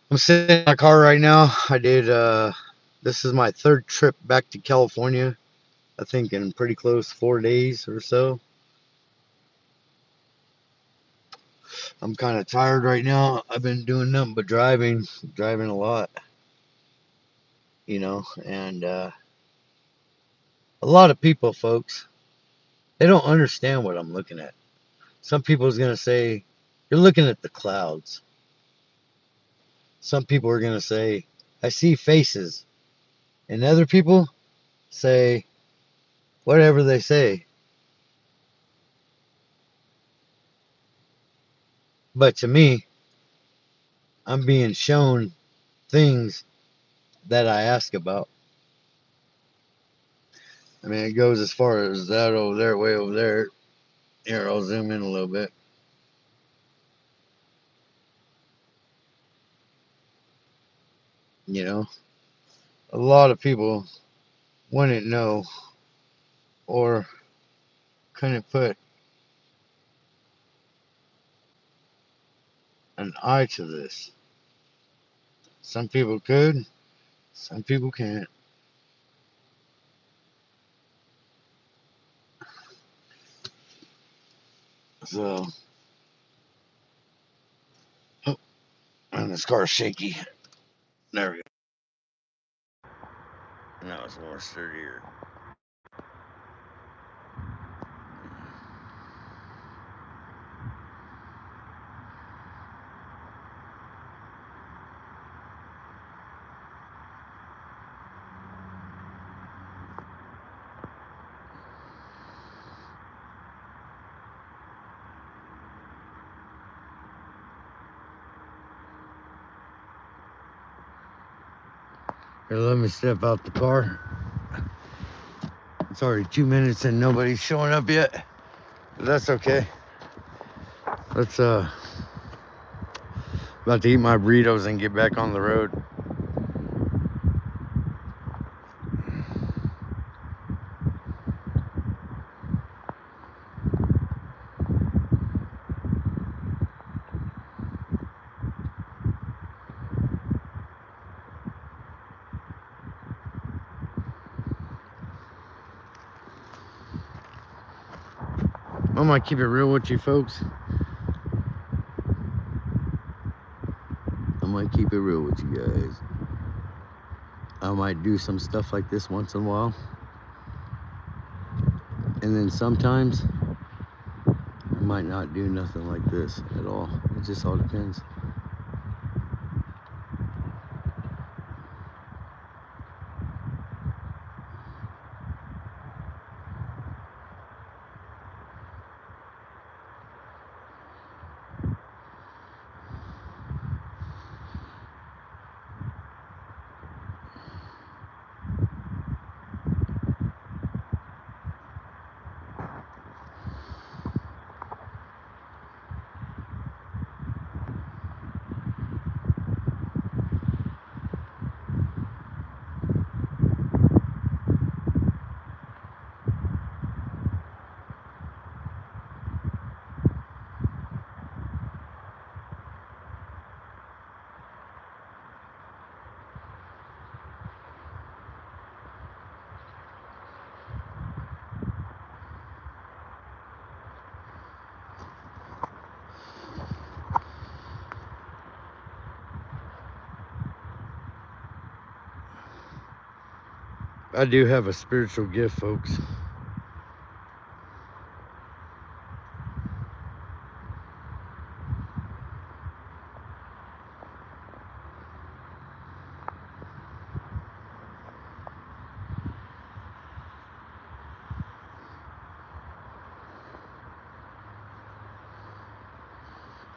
I'm sitting in my car right now. This is my third trip back to California. I think in pretty close 4 days or so. I'm kind of tired right now. I've been doing nothing but driving a lot, and a lot of people, folks, they don't understand what I'm looking at. Some people's gonna say, "You're looking at the clouds." Some people are gonna say, "I see faces," and other people say whatever they say. But to me, I'm being shown things that I ask about. I mean, it goes as far as that over there, way over there. Here, I'll zoom in a little bit. You know, a lot of people wouldn't know or couldn't put an eye to this. Some people could, some people can't. So, oh, and this car's shaky. There we go. Now it's more sturdier. Here, let me step out the car. It's already 2 minutes and nobody's showing up yet. But that's okay. Let's about to eat my burritos and get back on the road. I might keep it real with you folks. I might keep it real with you guys. I might do some stuff like this once in a while. And then sometimes I might not do nothing like this at all. It just all depends. I do have a spiritual gift, folks.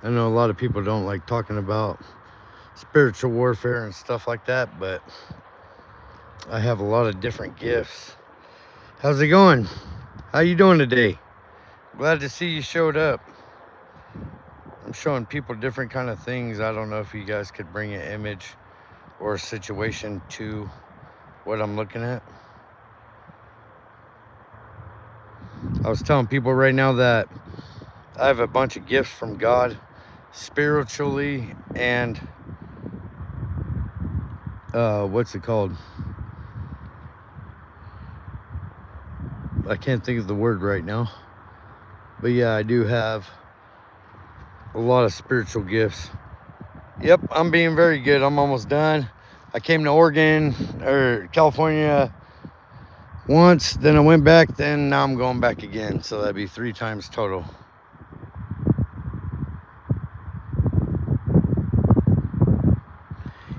I know a lot of people don't like talking about spiritual warfare and stuff like that, but I have a lot of different gifts. How's it going? How you doing today? Glad to see you showed up. I'm showing people different kind of things. I don't know if you guys could bring an image or a situation to what I'm looking at. I was telling people right now that I have a bunch of gifts from God spiritually and what's it called? I can't think of the word right now. But yeah, I do have a lot of spiritual gifts. Yep, I'm being very good. I'm almost done. I came to Oregon or California once, then I went back, then now I'm going back again. So that'd be 3 times total.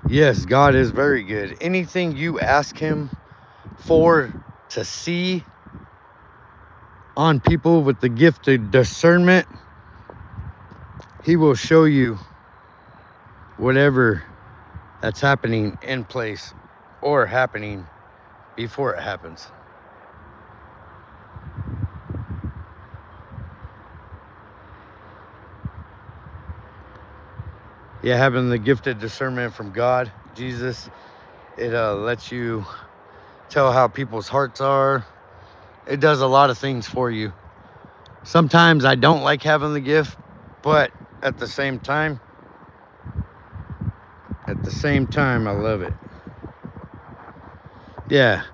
Yes, God is very good. Anything you ask him for to see on people with the gift of discernment, he will show you whatever that's happening in place or happening before it happens. Yeah, having the gift of discernment from God, Jesus, it lets you tell how people's hearts are. It does a lot of things for you. Sometimes I don't like having the gift, but at the same time, I love it. Yeah.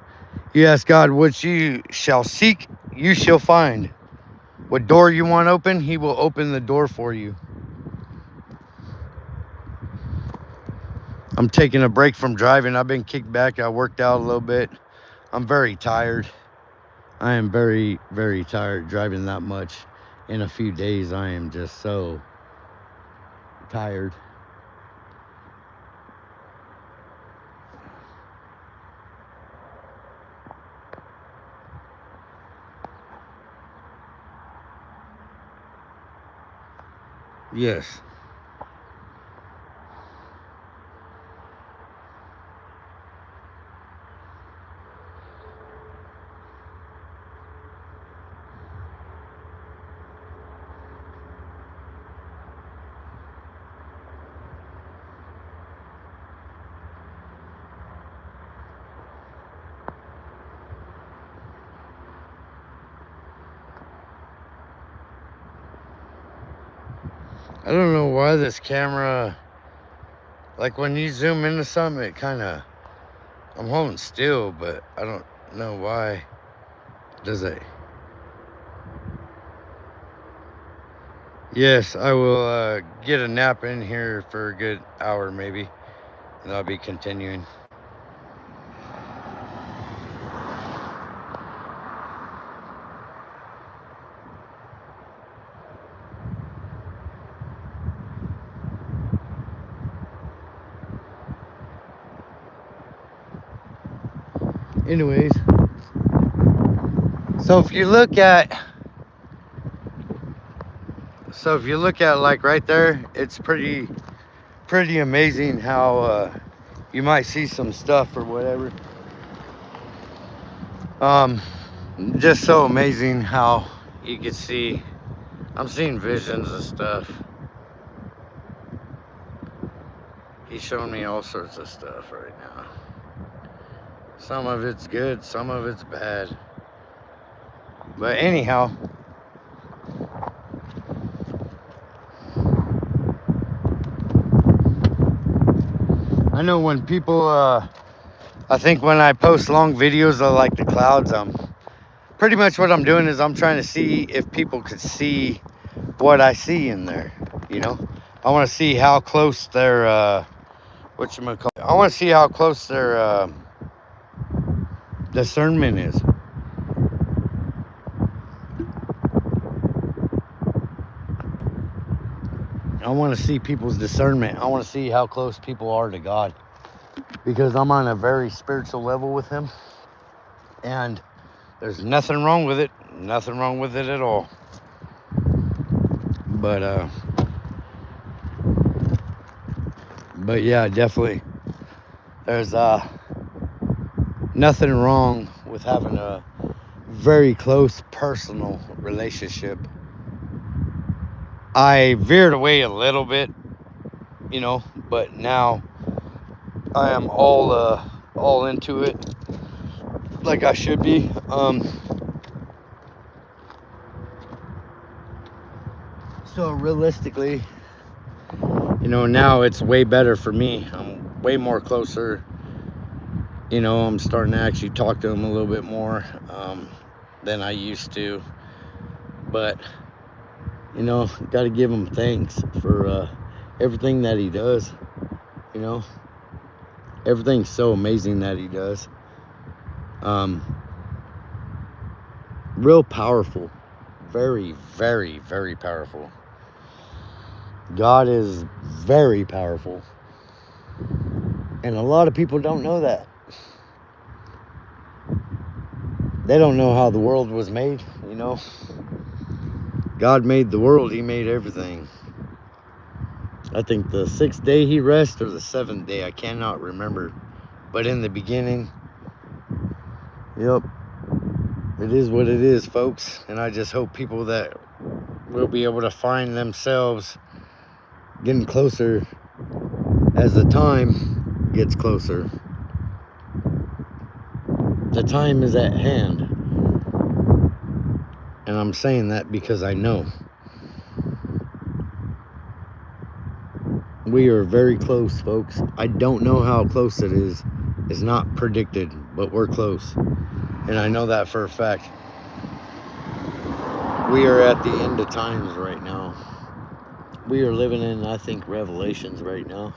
You ask God what you shall seek, you shall find. What door you want open, he will open the door for you. I'm taking a break from driving. I've been kicked back. I worked out a little bit. I'm very tired. I am very, very tired driving that much in a few days. I am just so tired. Yes. I don't know why this camera, like when you zoom into something, it kind of, I'm holding still, but I don't know why. Does it? Yes, I will get a nap in here for a good hour maybe, and I'll be continuing. Anyways, so if you look at, like right there, it's pretty amazing how you might see some stuff or whatever. Just so amazing how you can see. I'm seeing visions of stuff. He's showing me all sorts of stuff right now. Some of it's good, some of it's bad. But anyhow, I know when people, I think when I post long videos of like the clouds, pretty much what I'm doing is I'm trying to see if people could see what I see in there, you know? I want to see how close their, whatchamacallit, I want to see how close their discernment is. I want to see people's discernment. I want to see how close people are to God, because I'm on a very spiritual level with him, and there's nothing wrong with it. Nothing wrong with it at all. But yeah, definitely. There's nothing wrong with having a very close personal relationship. I veered away a little bit, you know, but now I am all into it like I should be. So realistically, you know, now it's way better for me. I'm way more closer You know, I'm starting to actually talk to him a little bit more than I used to. But, you know, got to give him thanks for everything that he does. You know, everything's so amazing that he does. Um, real powerful. Very, very, very powerful. God is very powerful. And a lot of people don't know that. They don't know how the world was made, you know. God made the world, he made everything. I think the 6th day he rested, or the 7th day, I cannot remember. But in the beginning, yep, it is what it is, folks. And I just hope people that will be able to find themselves getting closer as the time gets closer. The time is at hand. And I'm saying that because I know. We are very close, folks. I don't know how close it is. It's not predicted, but we're close. And I know that for a fact. We are at the end of times right now. We are living in, I think, Revelations right now.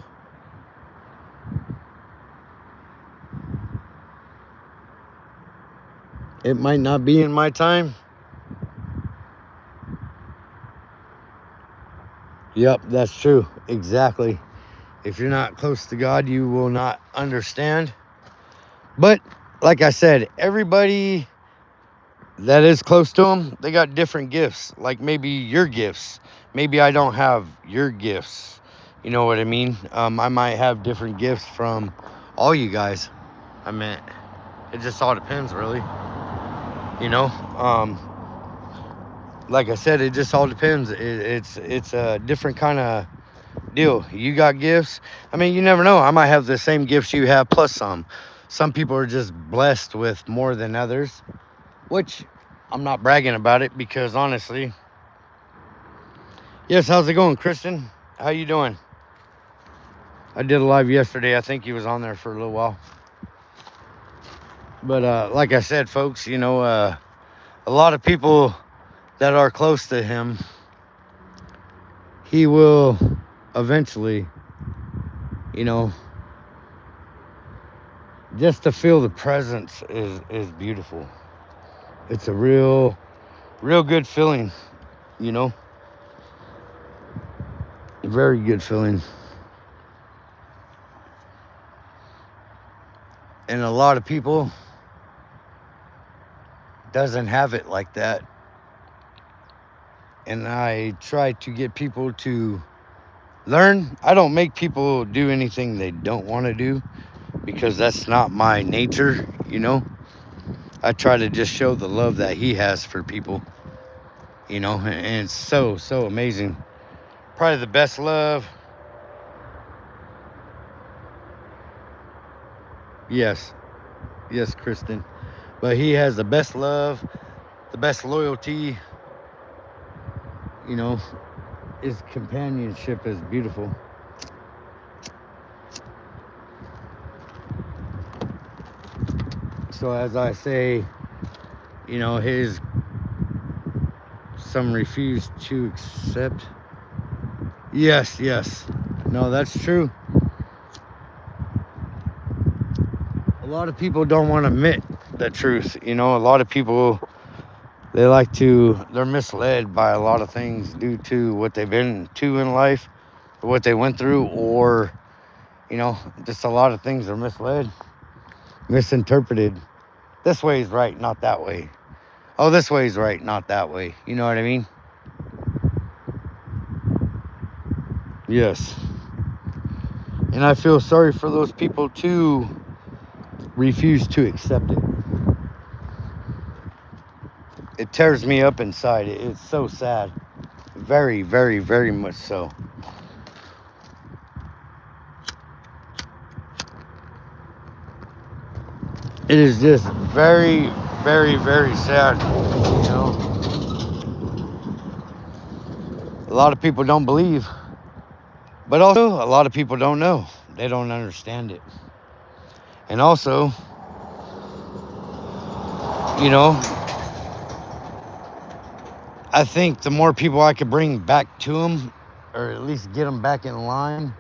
It might not be in my time. Yep, that's true. Exactly. If you're not close to God, you will not understand. But like I said, everybody that is close to him, they got different gifts. Like maybe your gifts. Maybe I don't have your gifts. You know what I mean? I might have different gifts from all you guys. I mean, it just all depends, really. You know, like I said, it just all depends. It's a different kind of deal. You got gifts. I mean, you never know. I might have the same gifts you have plus some. Some people are just blessed with more than others, which I'm not bragging about it because honestly. Yes, how's it going, Kristen? How you doing? I did a live yesterday. I think he was on there for a little while. But like I said, folks, you know, a lot of people that are close to him, he will eventually, you know, just to feel the presence is beautiful. It's a real good feeling, you know. Very good feeling. And a lot of people doesn't have it like that. And I try to get people to learn. I don't make people do anything they don't want to do because that's not my nature, you know. I try to just show the love that he has for people, you know, and it's so amazing. Probably the best love. Yes, Kristen. But he has the best love, the best loyalty, you know. His companionship is beautiful. So as I say, you know, some refuse to accept. Yes. No, that's true. A lot of people don't want to admit the truth. You know, a lot of people, they're misled by a lot of things due to what they've been to in life, or what they went through, or, you know, just a lot of things are misled, misinterpreted. This way is right, not that way. Oh, this way is right, not that way. You know what I mean? Yes. And I feel sorry for those people too refuse to accept it. It tears me up inside. It's so sad. Very, very, very much so. It is just very, very, very sad. You know, a lot of people don't believe, but also a lot of people don't know. They don't understand it. And also, you know, I think the more people I could bring back to them, or at least get them back in line,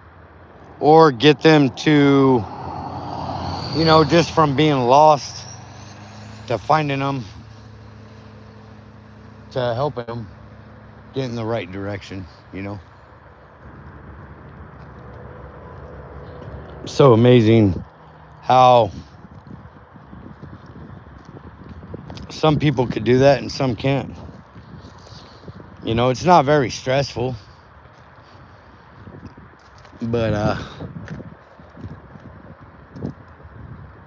or get them to, just from being lost to finding them, to helping them get in the right direction. So amazing how some people could do that and some can't. It's not very stressful, but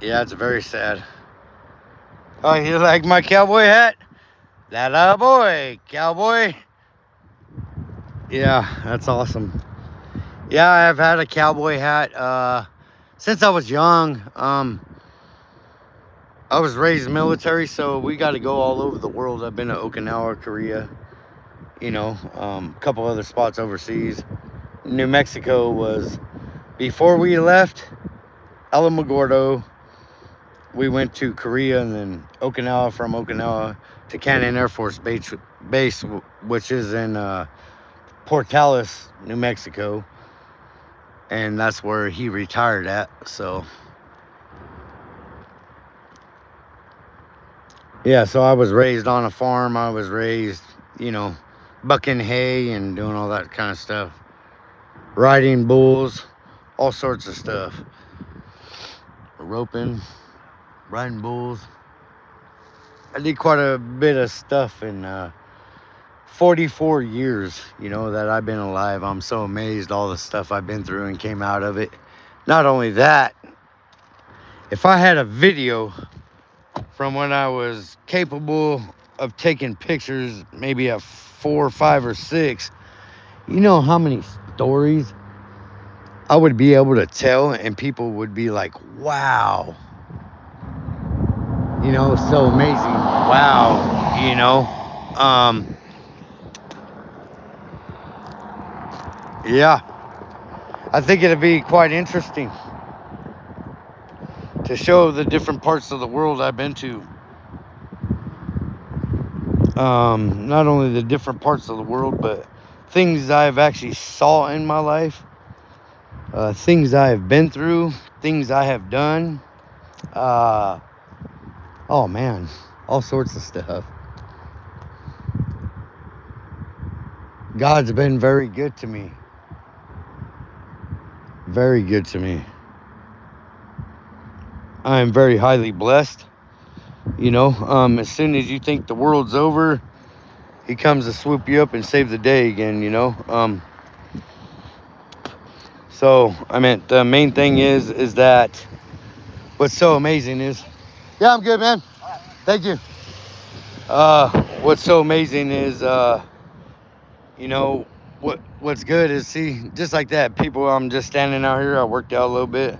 yeah, it's very sad. Oh, you like my cowboy hat? That boy, cowboy. Yeah, that's awesome. Yeah, I've had a cowboy hat since I was young. I was raised military, so we got to go all over the world. I've been to Okinawa, Korea, a couple other spots overseas. New Mexico was before we left Alamogordo. We went to Korea and then Okinawa, from Okinawa to Cannon Air Force Base, which is in Portales, New Mexico. And that's where he retired at. So, yeah, so I was raised on a farm. I was raised, bucking hay and doing all that kind of stuff. Riding bulls, all sorts of stuff. Roping, riding bulls. I did quite a bit of stuff in 44 years, that I've been alive. I'm so amazed all the stuff I've been through and came out of it. Not only that, if I had a video from when I was capable of taking pictures, maybe at 4, 5, or 6, you know how many stories I would be able to tell and people would be like, wow. So amazing. Wow. Yeah, I think it'd be quite interesting to show the different parts of the world I've been to. Not only the different parts of the world, but things I've actually saw in my life, things I have been through, things I have done. Oh man, all sorts of stuff. God's been very good to me. Very good to me. I am very highly blessed. As soon as you think the world's over, he comes to swoop you up and save the day again. So I meant the main thing is that what's so amazing is, yeah, I'm good, man. Thank you. What's so amazing is, what's good is, see, just like that, people, I'm just standing out here. I worked out a little bit.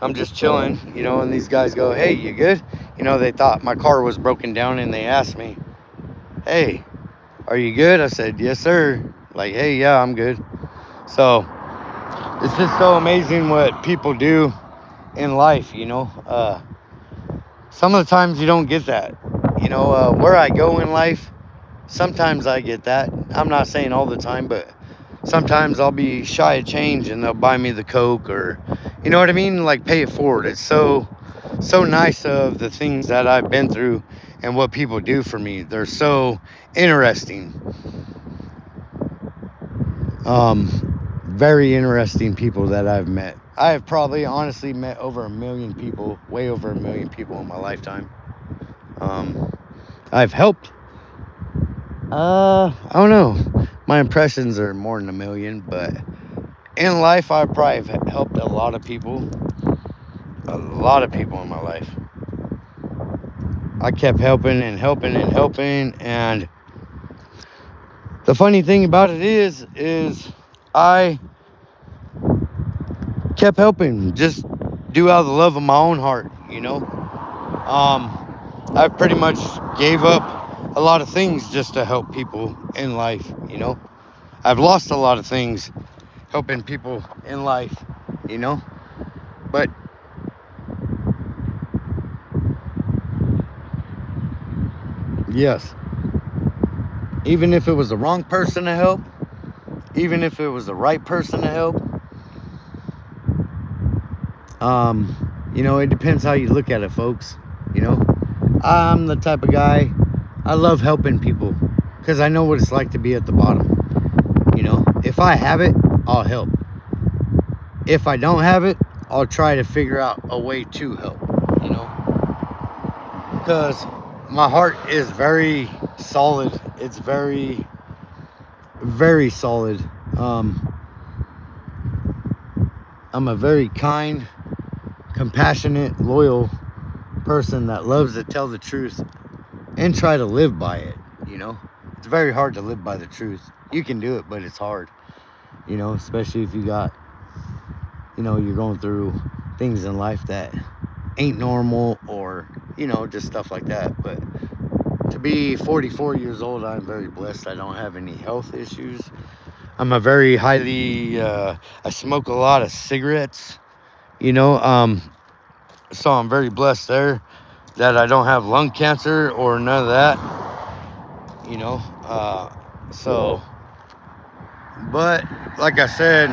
I'm just chilling, and these guys go, hey, you good? They thought my car was broken down and they asked me, hey, are you good? I said, yes, sir. Like, hey, yeah, I'm good. So it's just so amazing what people do in life, some of the times you don't get that, where I go in life, sometimes I get that. I'm not saying all the time, but sometimes I'll be shy of change and they'll buy me the Coke, or, you know what I mean? Like, pay it forward. It's so nice of the things that I've been through and what people do for me. They're so interesting. Very interesting people that I've met. I have probably honestly met over 1 million people, way over 1 million people in my lifetime. I've helped, I don't know. My impressions are more than 1 million, but in life, I probably have helped a lot of people in my life. I kept helping and helping and helping, and the funny thing about it is I kept helping, just do out of the love of my own heart, I pretty much gave up a lot of things just to help people in life, I've lost a lot of things helping people in life, but Yes. Even if it was the wrong person to help, even if it was the right person to help, it depends how you look at it, folks. I'm the type of guy, I love helping people because I know what it's like to be at the bottom. If I have it, I'll help. If I don't have it, I'll try to figure out a way to help, you know, because my heart is very solid. It's very, very solid. I'm a very kind, compassionate, loyal person that loves to tell the truth and try to live by it. It's very hard to live by the truth. You can do it, but it's hard, especially if you're going through things in life that ain't normal, or just stuff like that. But to be 44 years old, I'm very blessed. I don't have any health issues. I'm a very highly I smoke a lot of cigarettes, you know um so I'm very blessed there that I don't have lung cancer or none of that, you know so but like I said,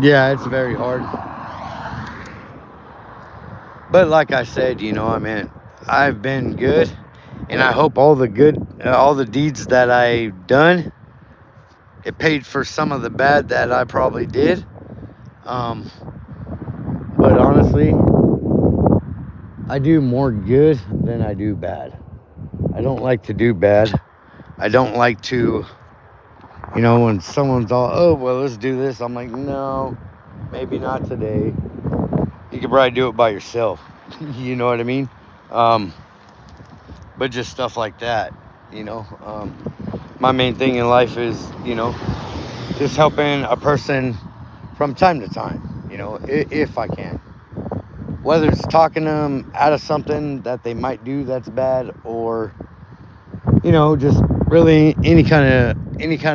yeah, it's very hard. But like I said, I've been good, and I hope all the deeds that I've done, it paid for some of the bad that I probably did. Um, but honestly, I do more good than I do bad. I don't like to do bad. I don't like to, when someone's all, oh, well, let's do this. I'm like, no, maybe not today. You could probably do it by yourself. You know what I mean? Um, but just stuff like that, you know. My main thing in life is, just helping a person from time to time, if I can. Whether it's talking them out of something that they might do that's bad, or, just really any kind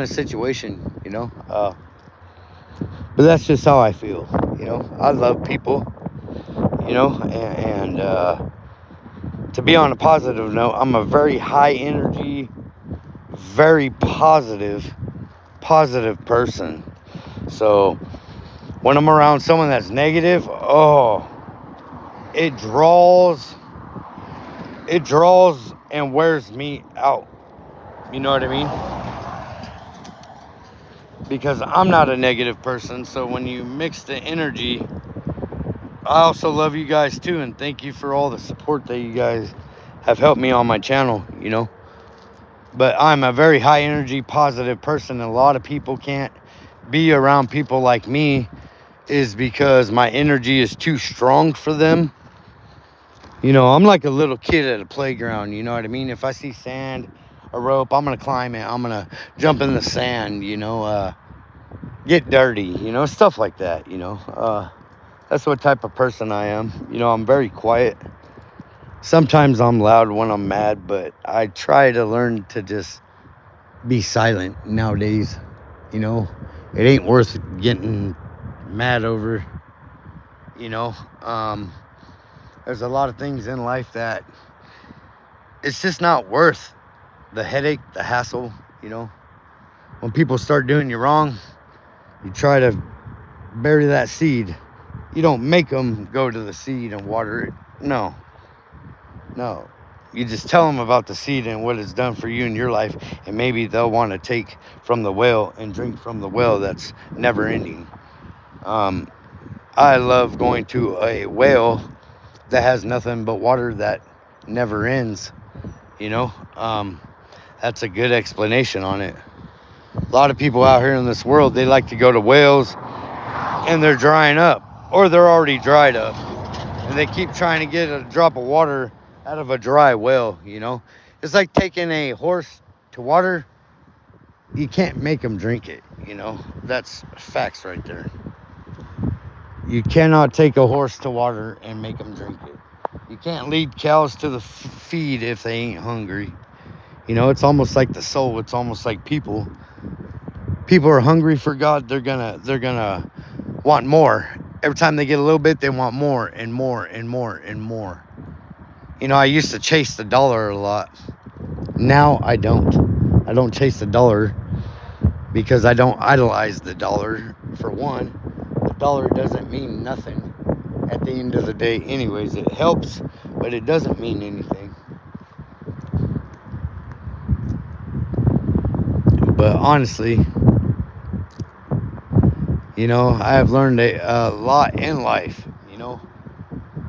of situation, But that's just how I feel, I love people, and to be on a positive note, I'm a very high energy, very positive person. So when I'm around someone that's negative, oh, it draws and wears me out. You know what I mean? Because I'm not a negative person. So when you mix the energy, I also love you guys too, and thank you for all the support that you guys have helped me on my channel. But I'm a very high energy, positive person, and a lot of people can't be around people like me is because my energy is too strong for them. I'm like a little kid at a playground, you know what I mean? If I see sand, a rope, I'm gonna climb it. I'm gonna jump in the sand, get dirty, stuff like that, That's what type of person I am. I'm very quiet. Sometimes I'm loud when I'm mad, but I try to learn to just be silent nowadays. You know, it ain't worth getting mad over. You know, um, there's a lot of things in life that it's just not worth the headache, the hassle. You know, when people start doing you wrong, you try to bury that seed. You don't make them go to the seed and water it. No, no. You just tell them about the seed and what it's done for you in your life, and maybe they'll want to take from the well and drink from the well that's never ending. Um, I love going to a well that has nothing but water that never ends. You know, um, that's a good explanation on it. A lot of people out here in this world, they like to go to wells and they're drying up, or they're already dried up, and they keep trying to get a drop of water out of a dry well. It's like taking a horse to water. You can't make them drink it. That's facts right there. You cannot take a horse to water and make them drink it. You can't lead cows to the feed if they ain't hungry. It's almost like the soul. It's almost like people are hungry for God. They're gonna want more. Every time they get a little bit, they want more and more and more and more. I used to chase the dollar a lot. Now I don't. I don't chase the dollar because I don't idolize the dollar. For one, the dollar doesn't mean nothing at the end of the day, anyways. It helps, but it doesn't mean anything. But honestly, I have learned a lot in life.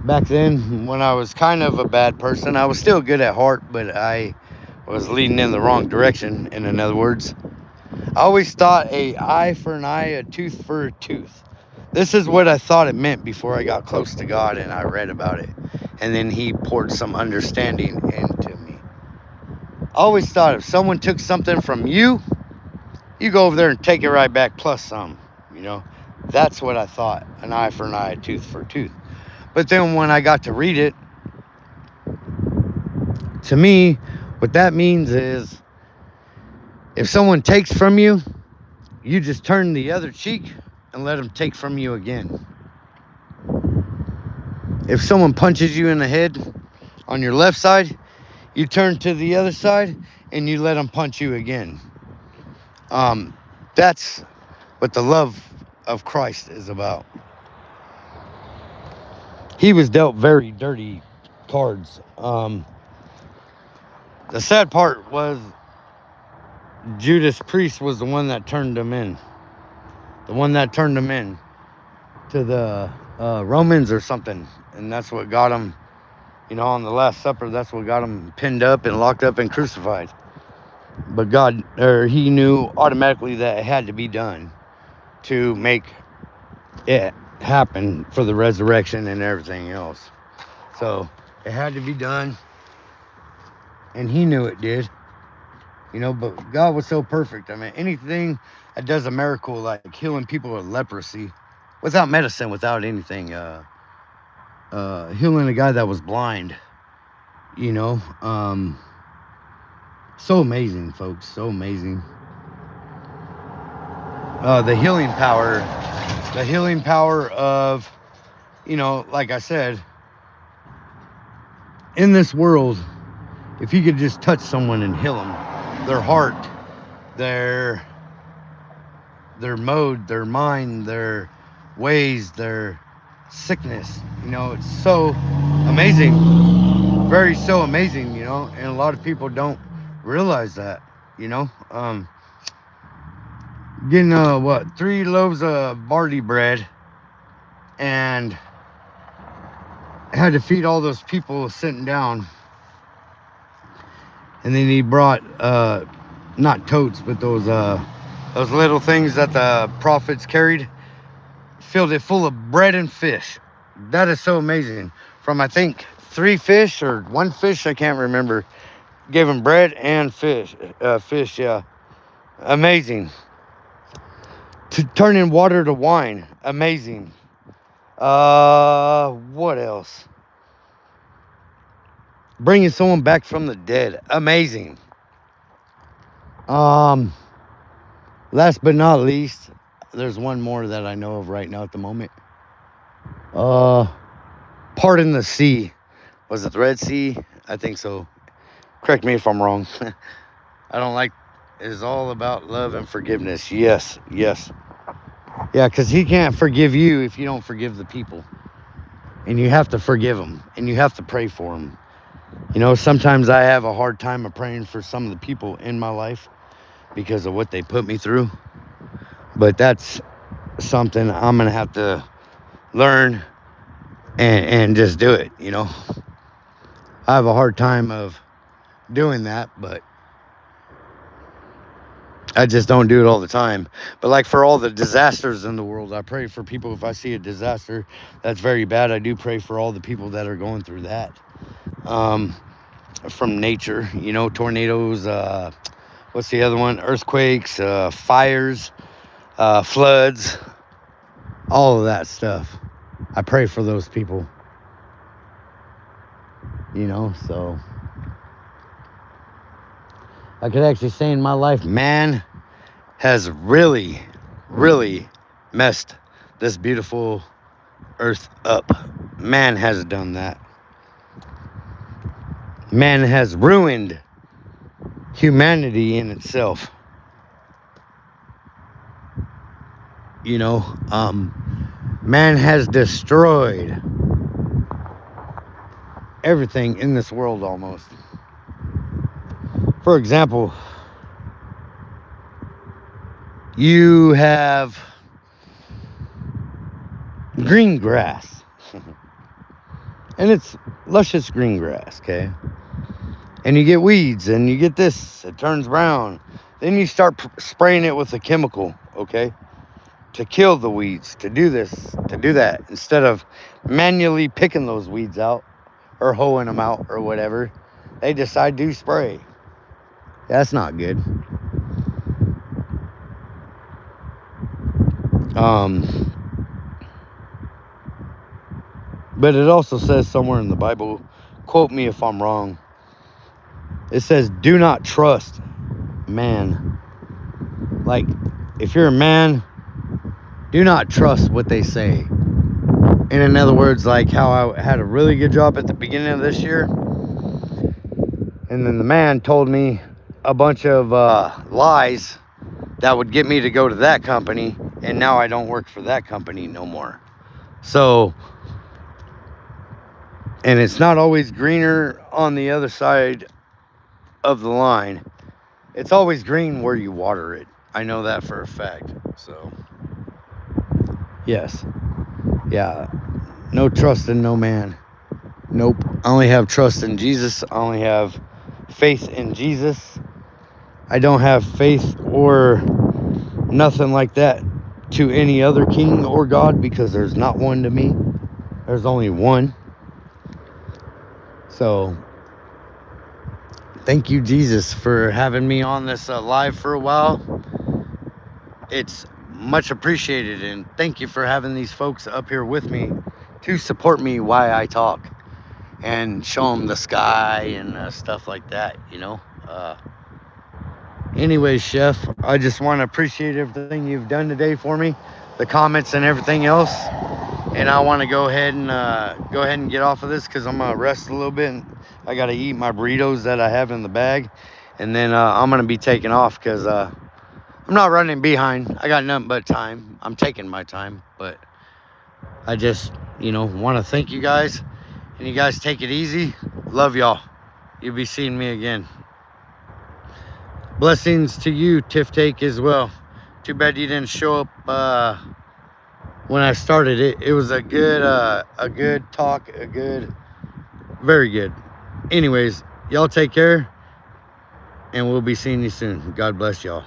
Back then, when I was kind of a bad person, I was still good at heart, but I was leading in the wrong direction. In other words, I always thought a eye for an eye, a tooth for a tooth. This is what I thought it meant before I got close to God and I read about it. And then He poured some understanding into me. I always thought if someone took something from you, you go over there and take it right back plus some. That's what I thought, an eye for an eye, a tooth for a tooth. But then when I got to read it, to me, what that means is if someone takes from you, you just turn the other cheek and let them take from you again. If someone punches you in the head on your left side, you turn to the other side and you let them punch you again. That's what the love of Christ is about. He was dealt very dirty cards. The sad part was Judas Priest was the one that turned him in. The one that turned him in to the Romans or something. And that's what got him, on the Last Supper, that's what got him pinned up and locked up and crucified. But he knew automatically that it had to be done to make it happen for the resurrection and everything else. So it had to be done, and he knew it did. But God was so perfect. I mean, anything that does a miracle like healing people with leprosy, without medicine, without anything, healing a guy that was blind, so amazing, folks, so amazing. The healing power of, like I said, in this world, if you could just touch someone and heal them, their heart, their mode, their mind, their ways, their sickness, it's so amazing, so amazing, and a lot of people don't realize that, getting 3 loaves of barley bread and had to feed all those people sitting down. And then he brought not totes, but those little things that the prophets carried, filled it full of bread and fish. That is so amazing. From I think 3 fish or 1 fish, I can't remember. Gave him bread and fish. Yeah, amazing. To turning water to wine, amazing. What else? Bringing someone back from the dead, amazing. Last but not least, there's one more that I know of right now at the moment. Pardon the sea. Was it the Red Sea? I think so. Correct me if I'm wrong. I don't like. It is all about love and forgiveness. Yes. Yeah, because He can't forgive you if you don't forgive the people. And you have to forgive them. And you have to pray for them. Sometimes I have a hard time of praying for some of the people in my life because of what they put me through. But that's something I'm going to have to learn and just do it, I have a hard time of doing that, but I just don't do it all the time. But like for all the disasters in the world, I pray for people. If I see a disaster that's very bad, I do pray for all the people that are going through that. From nature, tornadoes, what's the other one? Earthquakes, fires, floods, all of that stuff. I pray for those people, so I could actually say in my life, man has really, really messed this beautiful earth up. Man has done that. Man has ruined humanity in itself. You know, man has destroyed everything in this world almost. For example, you have green grass. And it's luscious green grass, okay? And you get weeds, and you get this, it turns brown. Then you start spraying it with a chemical, okay? To kill the weeds, to do this, to do that. Instead of manually picking those weeds out or hoeing them out or whatever, they decide to spray. That's not good. But it also says somewhere in the Bible, quote me if I'm wrong, it says, do not trust man. Like, if you're a man, do not trust what they say. In other words, like how I had a really good job at the beginning of this year, and then the man told me a bunch of lies that would get me to go to that company, and now I don't work for that company no more. So, and it's not always greener on the other side of the line. It's always green where you water it. I know that for a fact. So, yes. Yeah. No trust in no man. Nope. I only have trust in Jesus. I only have faith in Jesus. I don't have faith or nothing like that to any other king or God, because there's not one to me. There's only one. So, thank you, Jesus, for having me on this live for a while. It's much appreciated, and thank you for having these folks up here with me to support me while I talk and show them the sky and stuff like that, you know. Anyways, Chef, I just want to appreciate everything you've done today for me, the comments and everything else. And I want to go ahead and get off of this, because I'm gonna rest a little bit. And I gotta eat my burritos that I have in the bag, and then I'm gonna be taking off, because I'm not running behind. I got nothing but time. I'm taking my time, but I just, want to thank you guys, and you guys take it easy. Love y'all. You'll be seeing me again. Blessings to you, Tiff Take, as well. Too bad you didn't show up when I started it. It was a good talk, very good. Anyways, y'all take care, and we'll be seeing you soon. God bless y'all.